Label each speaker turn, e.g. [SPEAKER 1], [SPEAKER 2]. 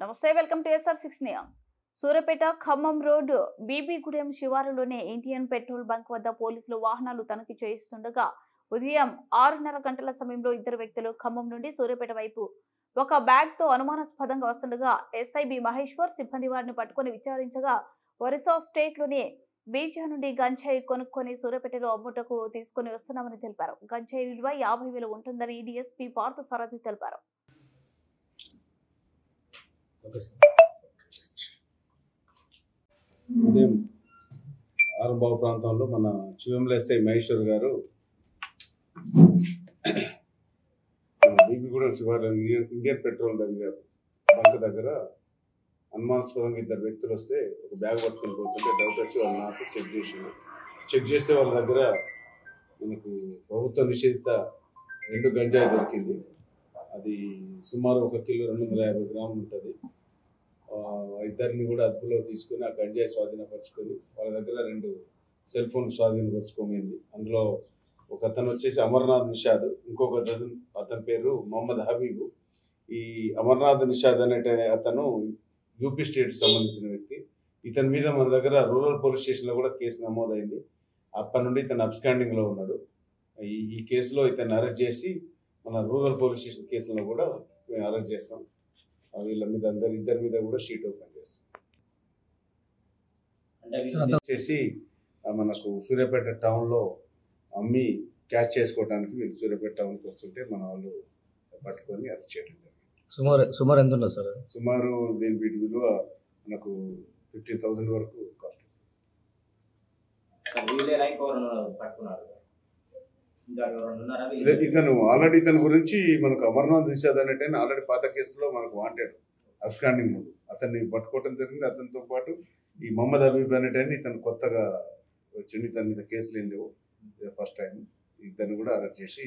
[SPEAKER 1] నమస్తే, welcome to SR6 news. Suryapet Khammam road Bibigudem శివారులోని Indian petrol bunk వద్ద పోలీసులు వాహనాలు తనిఖీ చేస్తుండగా ఉదయం 6:30 గంటల సమయంలో ఇద్దరు వ్యక్తులు ఖమ్మం నుండి సూర్యాపేట వైపు ఒక బ్యాగ్ తో అనుమానాస్పదంగా వస్తుండగా SIB మహేశ్వర్ సిబ్బంది వారిని పట్టుకుని విచారించగా ఒరిస్సా స్టేట్ లోని బీజా నుండి గంజాయి కొనుక్కొని సూర్యాపేటలో అమ్ముటకు తీసుకుని వస్తున్నామని తెలిపారు. గంజాయి విలువ 50,000 ఉంటుందని DSP పార్థ సారథి తెలిపారు.
[SPEAKER 2] ఉదయం ఆరంభావ ప్రాంతంలో మన చివెంల SI మహేశ్వర్ గారు బీబీగూడెం శివారు ఇండియన్ పెట్రోల్ బంక్ దగ్గర అనుమానాస్పదంగా ఇద్దరు వ్యక్తులు వస్తే ఒక బ్యాగ్ పట్టుకొని పోతుంటే డౌట్ వచ్చి వాళ్ళు నాకు చెక్ చేస్తే వాళ్ళ దగ్గర మనకు ప్రభుత్వ నిషేధిత ఎండు గంజాయి దొరికింది. అది సుమారు 1 కిలో 250 గ్రాములు ఉంటుంది. ఇద్దరిని కూడా అదుపులో తీసుకుని ఆ గంజాయి స్వాధీనపరుచుకొని వాళ్ళ దగ్గర 2 సెల్ ఫోన్ స్వాధీనపరుచుకోమైంది. అందులో ఒక అతను వచ్చేసి అమర్నాథ్ నిషాద్, ఇంకొక అతని పేరు మొహమ్మద్ హబీబు. ఈ అమర్నాథ్ నిషాద్ అనే అతను యూపీ స్టేట్ సంబంధించిన వ్యక్తి. ఇతని మీద మన దగ్గర రూరల్ పోలీస్ స్టేషన్లో కూడా కేసు నమోదైంది. అప్పటి నుండి ఇతను అబ్స్కాండింగ్లో ఉన్నాడు. ఈ కేసులో ఇతన్ని అరెస్ట్ చేసి మన రూరల్ పోలీస్ స్టేషన్ కేసులో కూడా మేము అరెస్ట్ చేస్తాం. వీళ్ళ మీద ఇద్దరి మీద కూడా షీట్ ఓపెన్ చేస్తాం. చేసి మనకు సూర్యాపేట టౌన్లో అమ్మి క్యాచ్ చేసుకోవడానికి వీళ్ళు సూర్యాపేట టౌన్కి వస్తుంటే మన వాళ్ళు పట్టుకొని అరెస్ట్ చేయడం జరిగింది.
[SPEAKER 3] సుమారు ఎంత ఉండదు సార్?
[SPEAKER 2] సుమారు వీటి విలువ మనకు 50,000 వరకు కాస్ట్ వస్తుంది. ఇతని గురించి మనకు అమర్నాథ్ నిషాద్ అనేట ఆల్రెడీ పాత కేసులో మనకు వాంటెడ్ అబ్స్కాండింగ్ ముందు అతన్ని పట్టుకోవడం జరిగింది. అతనితో పాటు ఈ మొహమ్మద్ హబీబ్ అనేటని ఇతను కొత్తగా వచ్చింది. ఇతని మీద కేసులు ఏం లేవు, ఫస్ట్ టైం. ఇతన్ని కూడా అరెస్ట్ చేసి